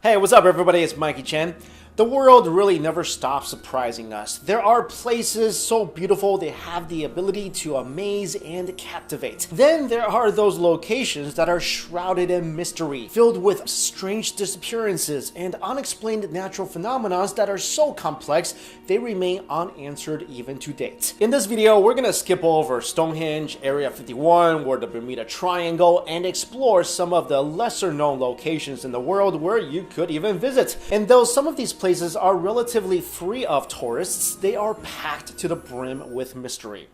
Hey, what's up everybody? It's Mikey Chen. The world really never stops surprising us. There are places so beautiful they have the ability to amaze and captivate. Then there are those locations that are shrouded in mystery, filled with strange disappearances and unexplained natural phenomena that are so complex they remain unanswered even to date. In this video, we're gonna skip over Stonehenge, Area 51, or the Bermuda Triangle, and explore some of the lesser known locations in the world where you could even visit. And though some of these places are relatively free of tourists, they are packed to the brim with mystery.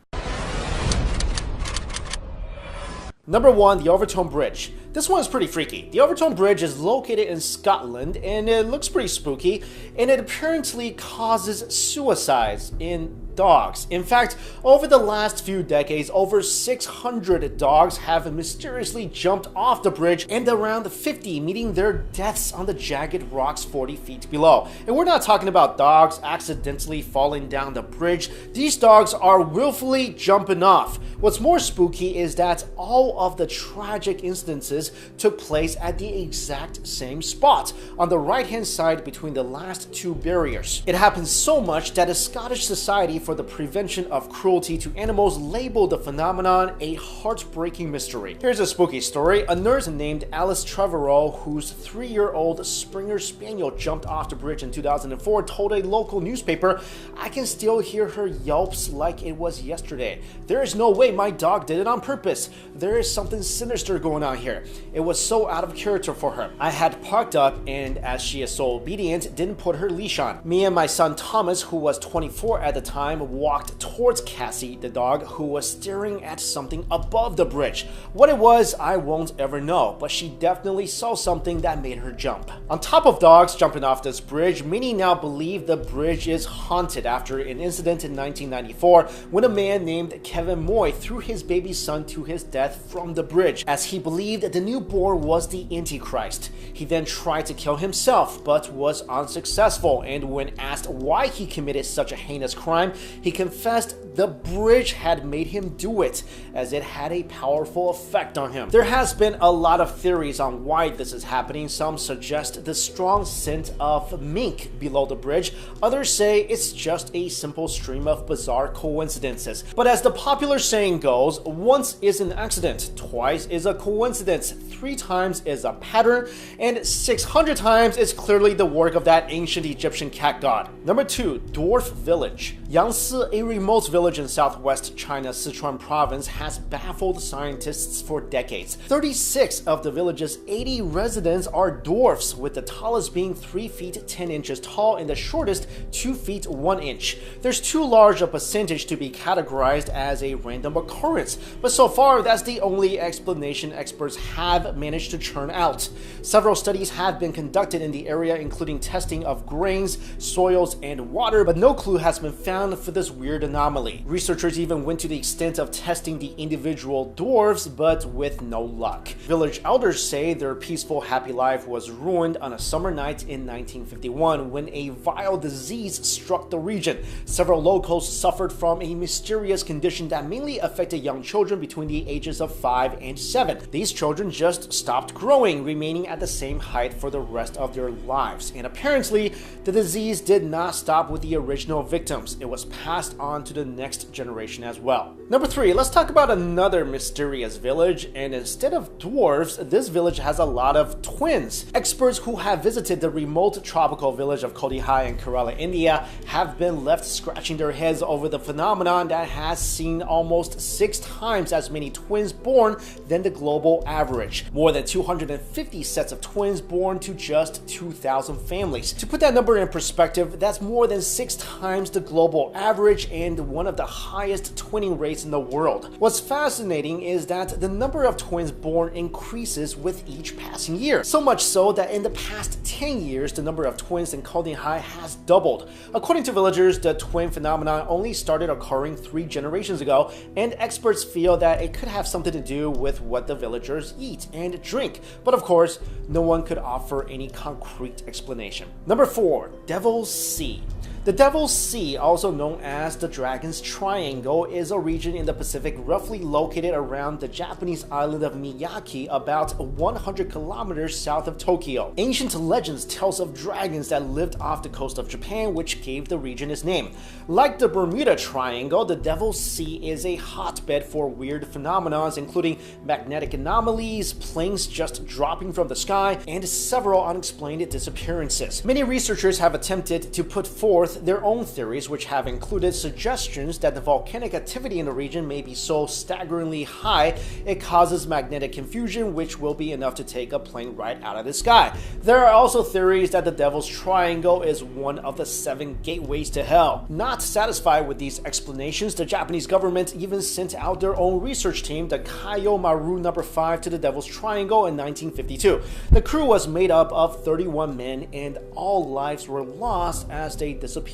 Number 1, the Overtoun Bridge. This one is pretty freaky. The Overtoun Bridge is located in Scotland and it looks pretty spooky, and it apparently causes suicides in dogs. In fact, over the last few decades, over 600 dogs have mysteriously jumped off the bridge, and around 50 meeting their deaths on the jagged rocks 40 feet below. And we're not talking about dogs accidentally falling down the bridge. These dogs are willfully jumping off. What's more spooky is that all of the tragic instances took place at the exact same spot, on the right-hand side between the last two barriers. It happens so much that the Scottish Society for the Prevention of Cruelty to Animals labeled the phenomenon a heartbreaking mystery. Here's a spooky story. A nurse named Alice Trevorrow, whose 3-year-old Springer Spaniel jumped off the bridge in 2004, told a local newspaper, "I can still hear her yelps like it was yesterday. There is no way my dog did it on purpose. There is something sinister going on here. It was so out of character for her. I had parked up, and as she is so obedient, didn't put her leash on." Me and my son Thomas, who was 24 at the time, walked towards Cassie, the dog, who was staring at something above the bridge. What it was, I won't ever know, but she definitely saw something that made her jump. On top of dogs jumping off this bridge, many now believe the bridge is haunted after an incident in 1994 when a man named Kevin Moy threw his baby son to his death from the bridge, as he believed the newborn was the Antichrist. He then tried to kill himself, but was unsuccessful, and when asked why he committed such a heinous crime, he confessed the bridge had made him do it, as it had a powerful effect on him. There has been a lot of theories on why this is happening. Some suggest the strong scent of mink below the bridge. Others say it's just a simple stream of bizarre coincidences. But as the popular saying goes, once is an accident, twice is a coincidence, 3 times is a pattern, and 600 times is clearly the work of that ancient Egyptian cat god. Number 2, Dwarf Village. Yangsi, a remote village in southwest China's Sichuan province, has baffled scientists for decades. 36 of the village's 80 residents are dwarfs, with the tallest being 3 feet 10 inches tall and the shortest 2 feet 1 inch. There's too large a percentage to be categorized as a random occurrence, but so far that's the only explanation experts have managed to churn out. Several studies have been conducted in the area, including testing of grains, soils, and water, but no clue has been found for this weird anomaly. Researchers even went to the extent of testing the individual dwarves, but with no luck. Village elders say their peaceful, happy life was ruined on a summer night in 1951 when a vile disease struck the region. Several locals suffered from a mysterious condition that mainly affected young children between the ages of 5 and 7. These children just stopped growing, remaining at the same height for the rest of their lives. And apparently, the disease did not stop with the original victims. It was passed on to the next generation as well. Number 3, let's talk about another mysterious village, and instead of dwarves, this village has a lot of twins. Experts who have visited the remote tropical village of Kodihai in Kerala, India, have been left scratching their heads over the phenomenon that has seen almost 6 times as many twins born than the global average. More than 250 sets of twins born to just 2,000 families. To put that number in perspective, that's more than 6 times the global average and one of the highest twinning rates in the world. What's fascinating is that the number of twins born increases with each passing year. So much so that in the past 10 years, the number of twins in Kodihai has doubled. According to villagers, the twin phenomenon only started occurring 3 generations ago, and experts feel that it could have something to do with what the villagers eat and drink. But of course, no one could offer any concrete explanation. Number 4, Devil's Sea. The Devil's Sea, also known as the Dragon's Triangle, is a region in the Pacific roughly located around the Japanese island of Miyake, about 100 kilometers south of Tokyo. Ancient legends tells of dragons that lived off the coast of Japan, which gave the region its name. Like the Bermuda Triangle, the Devil's Sea is a hotbed for weird phenomena, including magnetic anomalies, planes just dropping from the sky, and several unexplained disappearances. Many researchers have attempted to put forth their own theories, which have included suggestions that the volcanic activity in the region may be so staggeringly high it causes magnetic confusion, which will be enough to take a plane right out of the sky. There are also theories that the Devil's Triangle is one of the 7 gateways to hell. Not satisfied with these explanations, the Japanese government even sent out their own research team, the Kaio Maru No. 5, to the Devil's Triangle in 1952. The crew was made up of 31 men, and all lives were lost as they disappeared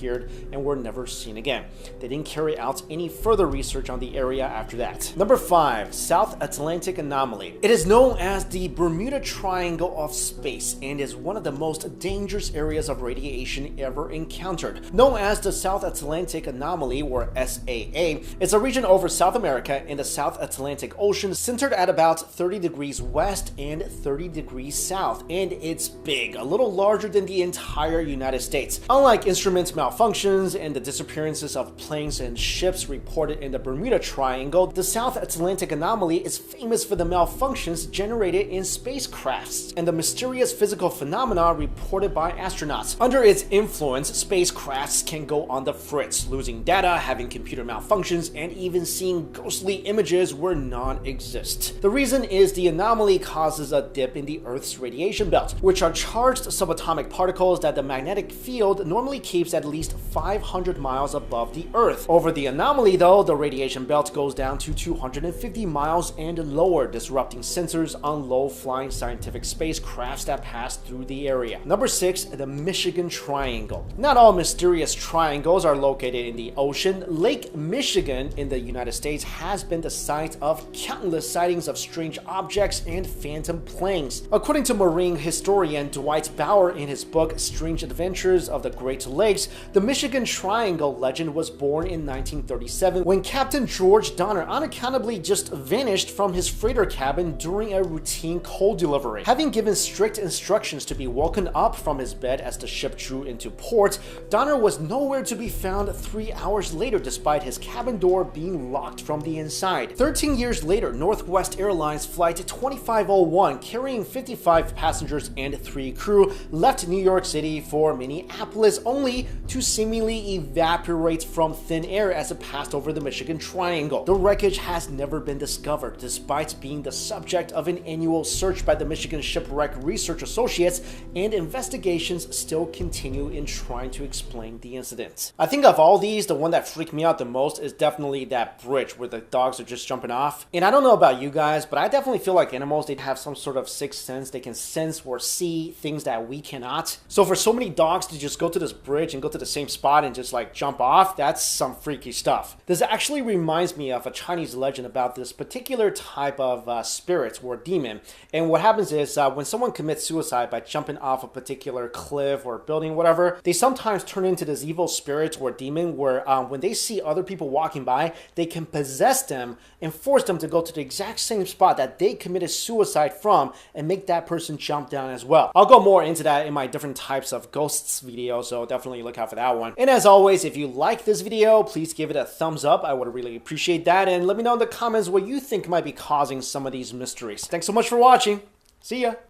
and were never seen again. They didn't carry out any further research on the area after that. Number 5. South Atlantic Anomaly. It is known as the Bermuda Triangle of space and is one of the most dangerous areas of radiation ever encountered. Known as the South Atlantic Anomaly, or SAA, it's a region over South America in the South Atlantic Ocean, centered at about 30 degrees west and 30 degrees south, and it's big, a little larger than the entire United States. Unlike instrument malfunctions and the disappearances of planes and ships reported in the Bermuda Triangle, the South Atlantic Anomaly is famous for the malfunctions generated in spacecrafts and the mysterious physical phenomena reported by astronauts. Under its influence, spacecrafts can go on the fritz, losing data, having computer malfunctions, and even seeing ghostly images where none exist. The reason is the anomaly causes a dip in the Earth's radiation belt, which are charged subatomic particles that the magnetic field normally keeps at least 500 miles above the Earth. Over the anomaly, though, the radiation belt goes down to 250 miles and lower, disrupting sensors on low-flying scientific spacecrafts that pass through the area. Number 6. The Michigan Triangle. Not all mysterious triangles are located in the ocean. Lake Michigan in the United States has been the site of countless sightings of strange objects and phantom planes. According to marine historian Dwight Bauer in his book Strange Adventures of the Great Lakes, the Michigan Triangle legend was born in 1937 when Captain George Donner unaccountably just vanished from his freighter cabin during a routine coal delivery. Having given strict instructions to be woken up from his bed as the ship drew into port, Donner was nowhere to be found 3 hours later despite his cabin door being locked from the inside. 13 years later, Northwest Airlines Flight 2501, carrying 55 passengers and 3 crew, left New York City for Minneapolis only to seemingly evaporate from thin air as it passed over the Michigan Triangle. The wreckage has never been discovered, despite being the subject of an annual search by the Michigan Shipwreck Research Associates, and investigations still continue in trying to explain the incident. I think of all these, the one that freaked me out the most is definitely that bridge where the dogs are just jumping off. And I don't know about you guys, but I definitely feel like animals, they'd have some sort of sixth sense. They can sense or see things that we cannot. So for so many dogs to just go to this bridge and go to the same spot and just like jump off, that's some freaky stuff. This actually reminds me of a Chinese legend about this particular type of spirit or demon. And what happens is when someone commits suicide by jumping off a particular cliff or building, whatever, they sometimes turn into this evil spirit or demon where when they see other people walking by, they can possess them and force them to go to the exact same spot that they committed suicide from and make that person jump down as well. I'll go more into that in my different types of ghosts video, so definitely look out for that one. And as always, if you like this video, please give it a thumbs up. I would really appreciate that, and let me know in the comments what you think might be causing some of these mysteries. Thanks so much for watching. See ya!